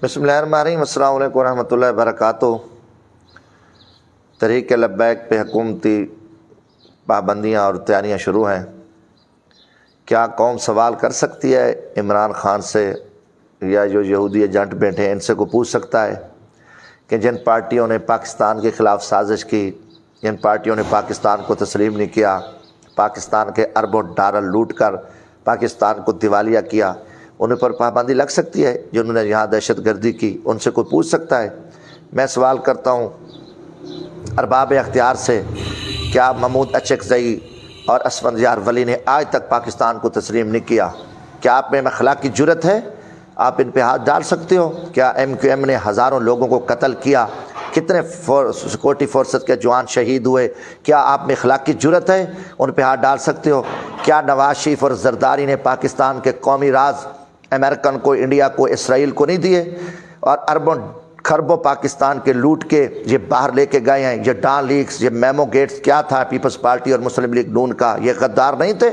بسم اللہ الرحمن الرحیم۔ السلام علیکم ورحمۃ اللہ وبرکاتہ۔ تحریک لبیک پہ حکومتی پابندیاں اور تیاریاں شروع ہیں۔ کیا قوم سوال کر سکتی ہے عمران خان سے یا جو یہودی ایجنٹ بیٹھے ہیں ان سے کو پوچھ سکتا ہے کہ جن پارٹیوں نے پاکستان کے خلاف سازش کی، جن پارٹیوں نے پاکستان کو تسلیم نہیں کیا، پاکستان کے اربوں ڈالر لوٹ کر پاکستان کو دیوالیہ کیا، ان پر پابندی لگ سکتی ہے؟ جنہوں نے یہاں دہشت گردی کی ان سے کوئی پوچھ سکتا ہے؟ میں سوال کرتا ہوں ارباب اختیار سے، کیا محمود اچکزئی اور اسفندیار ولی نے آج تک پاکستان کو تسلیم نہیں کیا؟ کیا آپ میں اخلاق کی جرت ہے؟ آپ ان پہ ہاتھ ڈال سکتے ہو؟ کیا ایم کیو ایم نے ہزاروں لوگوں کو قتل کیا؟ کتنے سیکورٹی فورسز کے جوان شہید ہوئے؟ کیا آپ میں اخلاق کی جرت ہے؟ ان پہ ہاتھ ڈال سکتے ہو؟ کیا نواز شریف اور زرداری نے پاکستان کے قومی راز امریکن کو، انڈیا کو، اسرائیل کو نہیں دیے اور اربوں خربوں پاکستان کے لوٹ کے یہ باہر لے کے گئے ہیں؟ یہ ڈان لیکس، یہ میمو گیٹس کیا تھا پیپلز پارٹی اور مسلم لیگ نون کا؟ یہ غدار نہیں تھے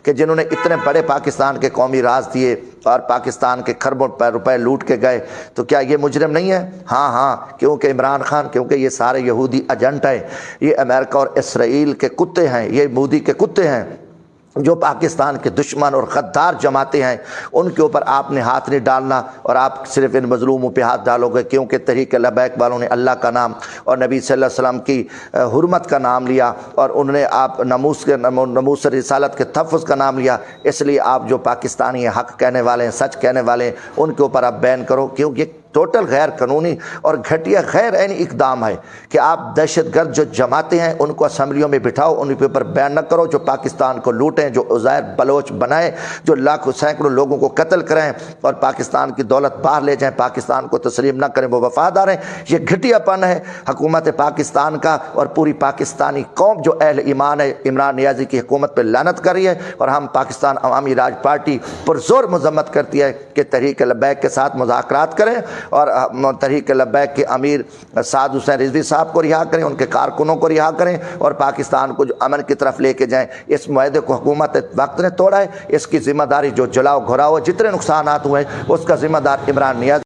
کہ جنہوں نے اتنے بڑے پاکستان کے قومی راز دیے اور پاکستان کے خربوں روپے لوٹ کے گئے؟ تو کیا یہ مجرم نہیں ہے؟ ہاں، کیونکہ عمران خان، کیونکہ یہ سارے یہودی ایجنٹ ہیں، یہ امریکہ اور اسرائیل کے کتے ہیں، یہ مودی کے کتے ہیں جو پاکستان کے دشمن اور غدار جماعتیں ہیں۔ ان کے اوپر آپ نے ہاتھ نہیں ڈالنا اور آپ صرف ان مظلوموں پہ ہاتھ ڈالو گے کیونکہ تحریک لبیک والوں نے اللہ کا نام اور نبی صلی اللہ علیہ وسلم کی حرمت کا نام لیا اور انہوں نے آپ ناموس رسالت کے تحفظ کا نام لیا، اس لیے آپ جو پاکستانی ہیں، حق کہنے والے ہیں، سچ کہنے والے ہیں، ان کے اوپر آپ بین کرو، کیونکہ یہ ٹوٹل غیر قانونی اور گھٹیا غیر عینی اقدام ہے کہ آپ دہشت گرد جو جماعتیں ہیں ان کو اسمبلیوں میں بٹھاؤ، ان کے اوپر بین نہ کرو، جو پاکستان کو لوٹیں، جو عزیر بلوچ بنائیں، جو لاکھوں سینکڑوں لوگوں کو قتل کریں اور پاکستان کی دولت باہر لے جائیں، پاکستان کو تسلیم نہ کریں، وہ وفادار ہیں۔ یہ گھٹیا پن ہے حکومت پاکستان کا اور پوری پاکستانی قوم جو اہل ایمان ہے عمران نیازی کی حکومت پہ لعنت کر رہی ہے، اور ہم پاکستان عوامی راج پارٹی پرزور مذمت کرتی ہے کہ تحریک لبیک کے ساتھ مذاکرات کریں اور تحریک لبیک کے امیر سعد حسین رضوی صاحب کو رہا کریں، ان کے کارکنوں کو رہا کریں اور پاکستان کو جو امن کی طرف لے کے جائیں۔ اس معاہدے کو حکومت وقت نے توڑا ہے، اس کی ذمہ داری جو جلاؤ گھراؤ جتنے نقصانات ہوئے اس کا ذمہ دار عمران نیازی